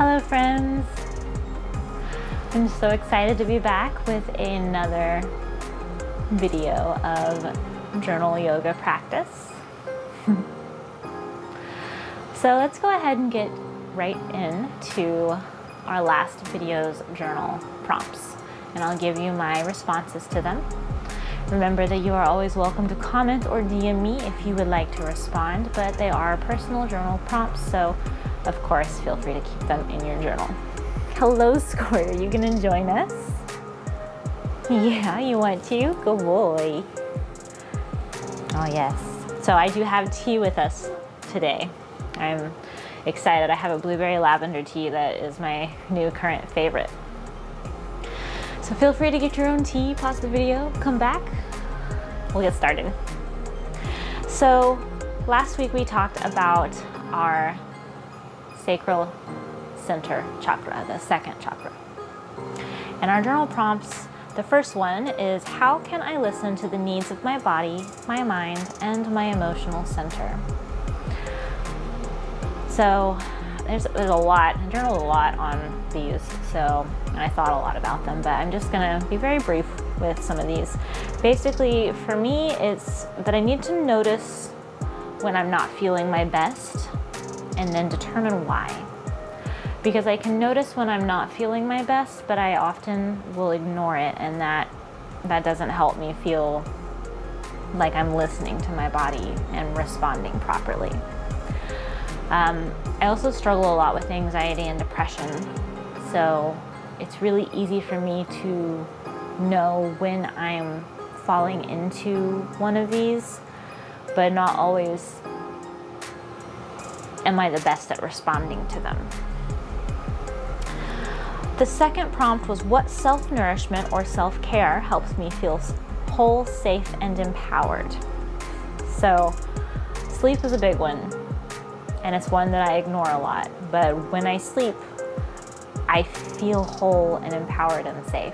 Hello friends! I'm so excited to be back with another video of journal yoga practice. So let's go ahead and get right into our last video's journal prompts, and I'll give you my responses to them. Remember that you are always welcome to comment or DM me if you would like to respond, but they are personal journal prompts, so of course feel free to keep them in your journal. Hello Squirt, are you gonna join us? Yeah, you want to? Good boy. Oh yes. So I do have tea with us today. I'm excited. I have a blueberry lavender tea that is my new current favorite. So feel free to get your own tea, pause the video, come back. We'll get started. So last week we talked about our Sacral center chakra, the second chakra. And our journal prompts, the first one is, how can I listen to the needs of my body, my mind, and my emotional center? So there's a lot, I journaled a lot on these, and I thought a lot about them, but I'm just gonna be very brief with some of these. Basically, for me, it's that I need to notice when I'm not feeling my best and then determine why. Because I can notice when I'm not feeling my best, but I often will ignore it, and that doesn't help me feel like I'm listening to my body and responding properly. I also struggle a lot with anxiety and depression, so it's really easy for me to know when I'm falling into one of these, but not always am I the best at responding to them. The second prompt was, what self-nourishment or self-care helps me feel whole, safe, and empowered? So sleep is a big one, and it's one that I ignore a lot, but when I sleep, I feel whole and empowered and safe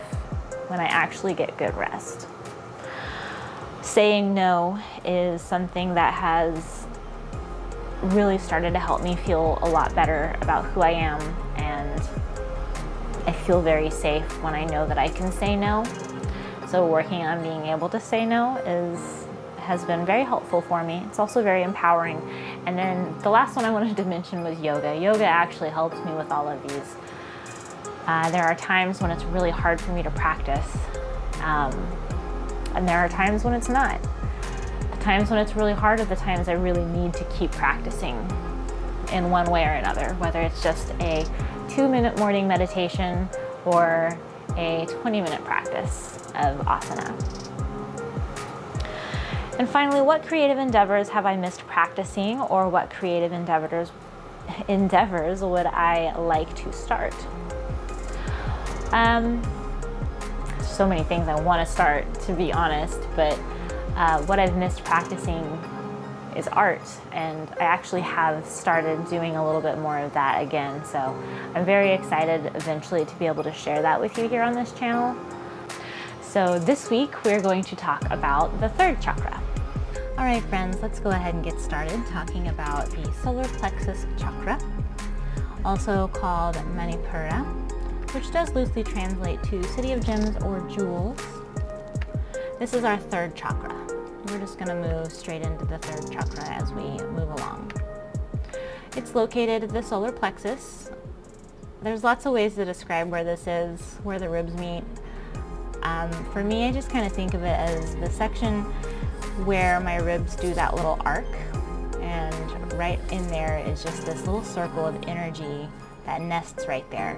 when I actually get good rest. Saying no is something that has really started to help me feel a lot better about who I am, and I feel very safe when I know that I can say no. So working on being able to say no has been very helpful for me. It's also very empowering. And then the last one I wanted to mention was yoga. Yoga actually helps me with all of these. There are times when it's really hard for me to practice, and there are times when it's not. The times when it's really hard are the times I really need to keep practicing in one way or another, whether it's just a 2-minute morning meditation or a 20-minute practice of asana. And finally, what creative endeavors have I missed practicing, or what creative endeavors would I like to start? So many things I want to start, to be honest, but what I've missed practicing is art, and I actually have started doing a little bit more of that again, so I'm very excited eventually to be able to share that with you here on this channel. So this week we're going to talk about the third chakra. All right friends, let's go ahead and get started talking about the solar plexus chakra, also called Manipura, which does loosely translate to City of Gems or Jewels. This is our third chakra. We're just going to move straight into the third chakra as we move along. It's located at the solar plexus. There's lots of ways to describe where this is, where the ribs meet. For me, I just kind of think of it as the section where my ribs do that little arc, and right in there is just this little circle of energy that nests right there.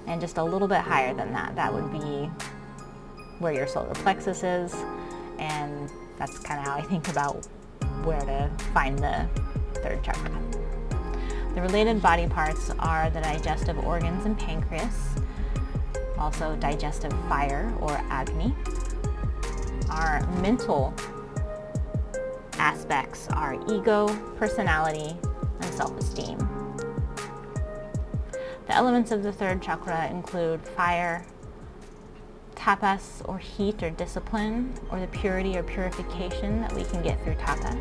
And just a little bit higher than that, that would be where your solar plexus is, and that's kind of how I think about where to find the third chakra. The related body parts are the digestive organs and pancreas, also digestive fire or Agni. Our mental aspects are ego, personality, and self-esteem. The elements of the third chakra include fire, tapas or heat or discipline, or the purity or purification that we can get through tapas.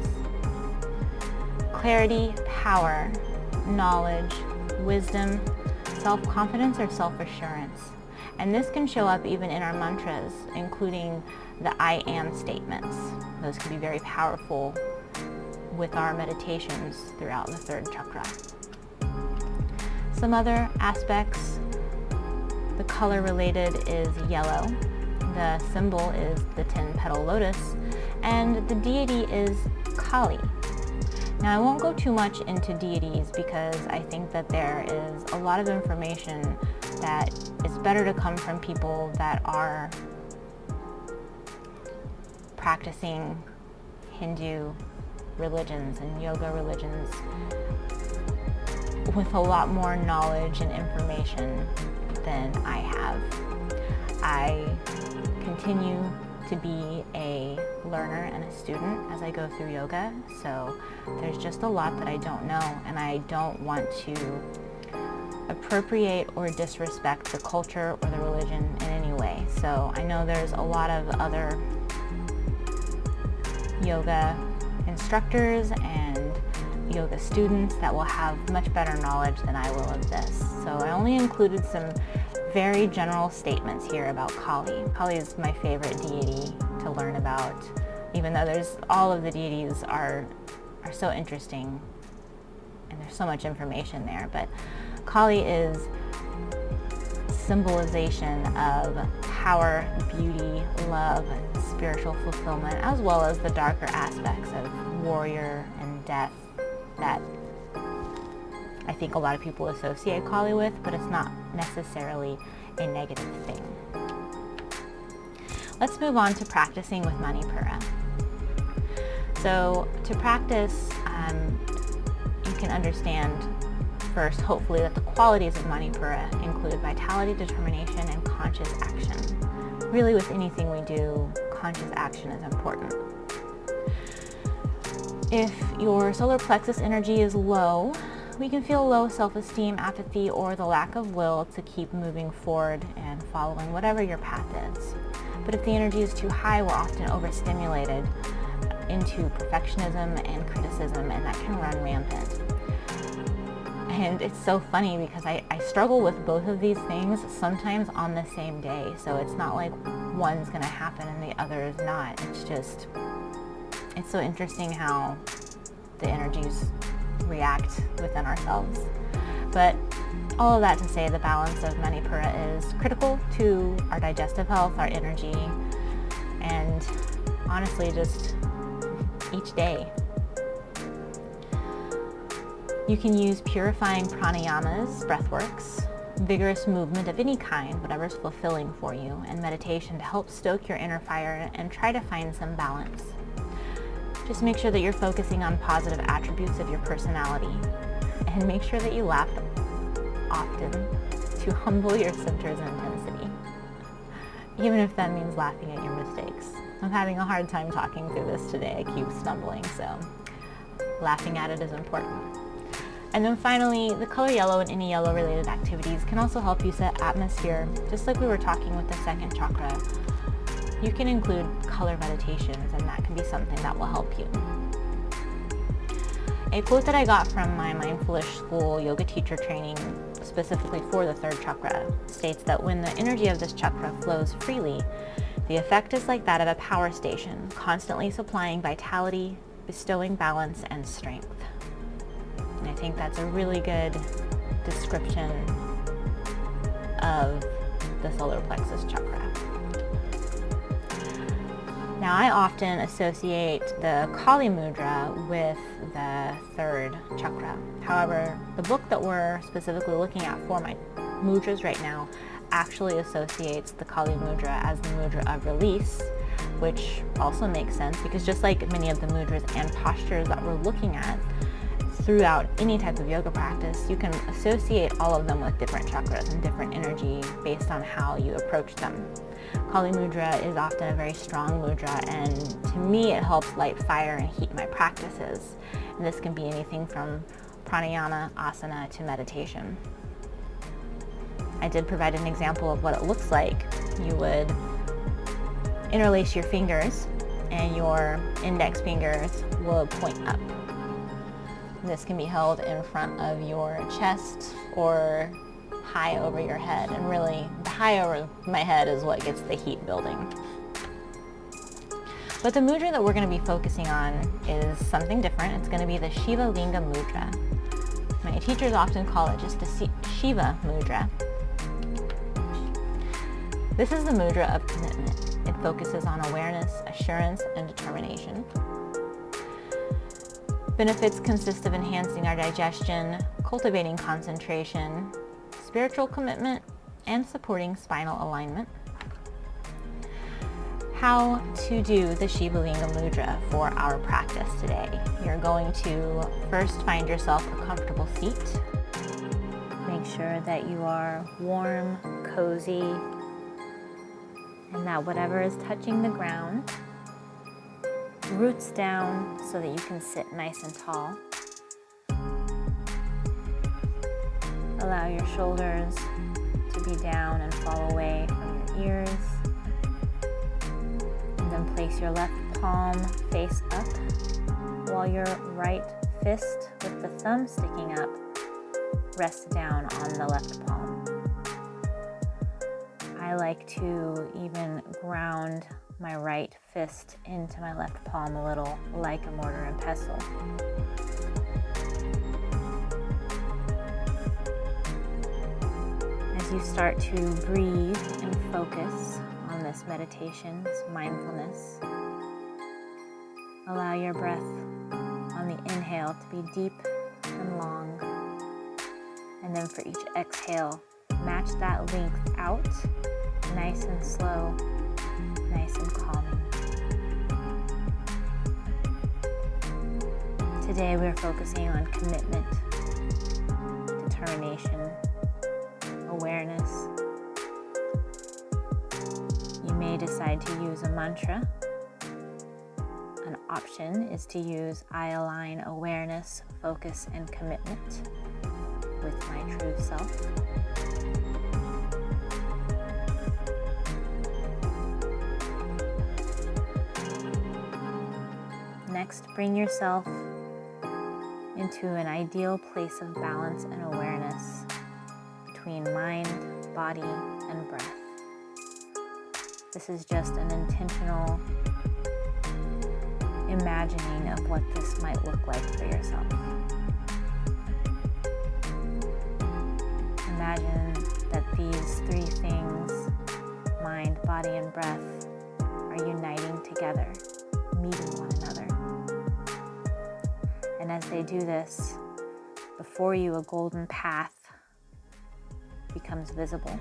Clarity, power, knowledge, wisdom, self-confidence, or self-assurance. And this can show up even in our mantras, including the I am statements. Those can be very powerful with our meditations throughout the third chakra. Some other aspects, the color related is yellow. The symbol is the 10-petal lotus, and the deity is Kali. Now, I won't go too much into deities because I think that there is a lot of information that it's better to come from people that are practicing Hindu religions and yoga religions with a lot more knowledge and information than I have. I continue to be a learner and a student as I go through yoga, so there's just a lot that I don't know, and I don't want to appropriate or disrespect the culture or the religion in any way. So I know there's a lot of other yoga instructors and yoga students that will have much better knowledge than I will of this. So I only included some very general statements here about Kali. Kali is my favorite deity to learn about, even though there's all of the deities are so interesting and there's so much information there. But Kali is symbolization of power, beauty, love, spiritual fulfillment, as well as the darker aspects of warrior and death that I think a lot of people associate Kali with, but it's not necessarily a negative thing. Let's move on to practicing with Manipura. So to practice, you can understand first, hopefully, that the qualities of Manipura include vitality, determination, and conscious action. Really, with anything we do, conscious action is important. If your solar plexus energy is low, we can feel low self-esteem, apathy, or the lack of will to keep moving forward and following whatever your path is. But if the energy is too high, we're often overstimulated into perfectionism and criticism, and that can run rampant. And it's so funny because I struggle with both of these things sometimes on the same day. So it's not like one's going to happen and the other is not. It's so interesting how the energies react within ourselves. But all of that to say, the balance of Manipura is critical to our digestive health, our energy, and honestly just each day. You can use purifying pranayamas, breathworks, vigorous movement of any kind, whatever's fulfilling for you, and meditation to help stoke your inner fire and try to find some balance. Just make sure that you're focusing on positive attributes of your personality, and make sure that you laugh often to humble your center's intensity, even if that means laughing at your mistakes. I'm having a hard time talking through this today. I keep stumbling, so laughing at it is important. And then finally, the color yellow and any yellow-related activities can also help you set atmosphere, just like we were talking with the second chakra. You can include color meditations, and that can be something that will help you. A quote that I got from my mindfulness school yoga teacher training, specifically for the third chakra, states that when the energy of this chakra flows freely, the effect is like that of a power station, constantly supplying vitality, bestowing balance and strength. And I think that's a really good description of the solar plexus chakra. Now, I often associate the Kali Mudra with the third chakra. However, the book that we're specifically looking at for my mudras right now actually associates the Kali Mudra as the mudra of release, which also makes sense because just like many of the mudras and postures that we're looking at throughout any type of yoga practice, you can associate all of them with different chakras and different energy based on how you approach them. Kali Mudra is often a very strong mudra, and to me it helps light fire and heat my practices. And this can be anything from pranayama, asana, to meditation. I did provide an example of what it looks like. You would interlace your fingers and your index fingers will point up. This can be held in front of your chest or high over your head. And really, the high over my head is what gets the heat building. But the mudra that we're going to be focusing on is something different. It's going to be the Shiva Linga Mudra. My teachers often call it just the Shiva Mudra. This is the Mudra of Commitment. It focuses on awareness, assurance, and determination. Benefits consist of enhancing our digestion, cultivating concentration, spiritual commitment, and supporting spinal alignment. How to do the Shiva Linga Mudra for our practice today. You're going to first find yourself a comfortable seat. Make sure that you are warm, cozy, and that whatever is touching the ground roots down so that you can sit nice and tall. Allow your shoulders to be down and fall away from your ears. And then place your left palm face up while your right fist with the thumb sticking up rests down on the left palm. I like to even ground my right fist into my left palm a little, like a mortar and pestle. As you start to breathe and focus on this meditation, this mindfulness, allow your breath on the inhale to be deep and long, and then for each exhale, match that length out, nice and slow, nice and calming. Today we're focusing on commitment, determination, awareness. You may decide to use a mantra. An option is to use I align awareness, focus, and commitment with my true self. Next, bring yourself into an ideal place of balance and awareness between mind, body, and breath. This is just an intentional imagining of what this might look like for yourself. Imagine that these three things, mind, body, and breath, are uniting together, meeting one another. And as they do this, before you a golden path becomes visible,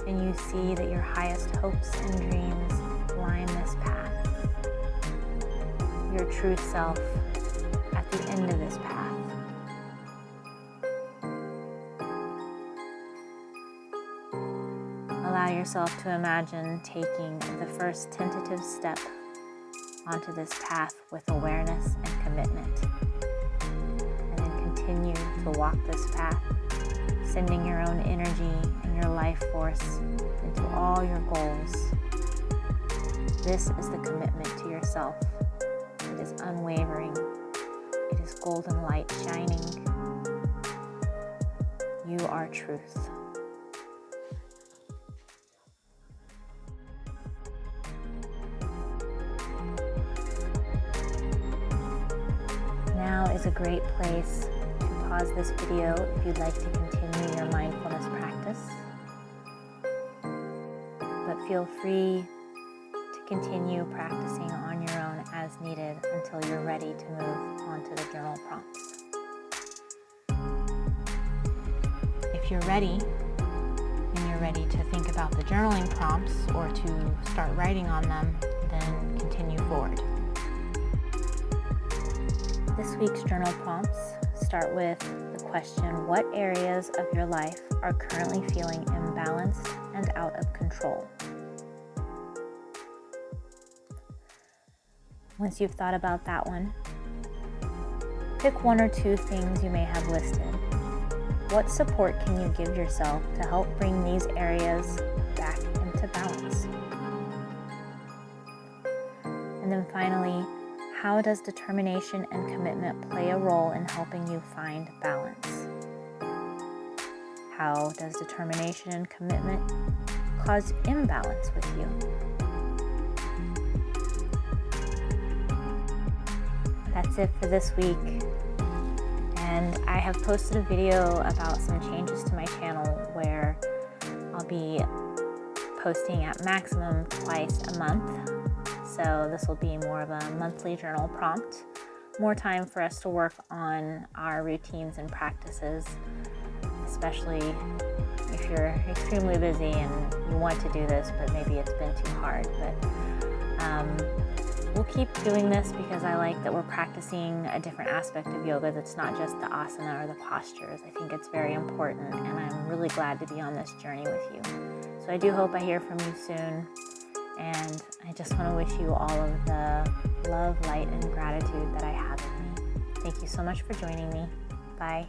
and you see that your highest hopes and dreams line this path. Your true self at the end of this path. Allow yourself to imagine taking the first tentative step onto this path with awareness and commitment. And then continue to walk this path, sending your own energy and your life force into all your goals. This is the commitment to yourself. It is unwavering. It is golden light shining. You are truth. Now is a great place to pause this video if you'd like to continue your mindfulness practice. But feel free to continue practicing on your own as needed until you're ready to move on to the journal prompts. If you're ready, and you're ready to think about the journaling prompts or to start writing on them, then continue forward. This week's journal prompts start with the question, what areas of your life are currently feeling imbalanced and out of control? Once you've thought about that one, pick one or two things you may have listed. What support can you give yourself to help bring these areas back into balance? And then finally, How does determination and commitment play a role in helping you find balance? How does determination and commitment cause imbalance with you? That's it for this week. And I have posted a video about some changes to my channel where I'll be posting at maximum twice a month. So this will be more of a monthly journal prompt, more time for us to work on our routines and practices, especially if you're extremely busy and you want to do this, but maybe it's been too hard. But we'll keep doing this because I like that we're practicing a different aspect of yoga that's not just the asana or the postures. I think it's very important, and I'm really glad to be on this journey with you. So I do hope I hear from you soon, and I just want to wish you all of the love, light, and gratitude that I have in me. Thank you so much for joining me. Bye.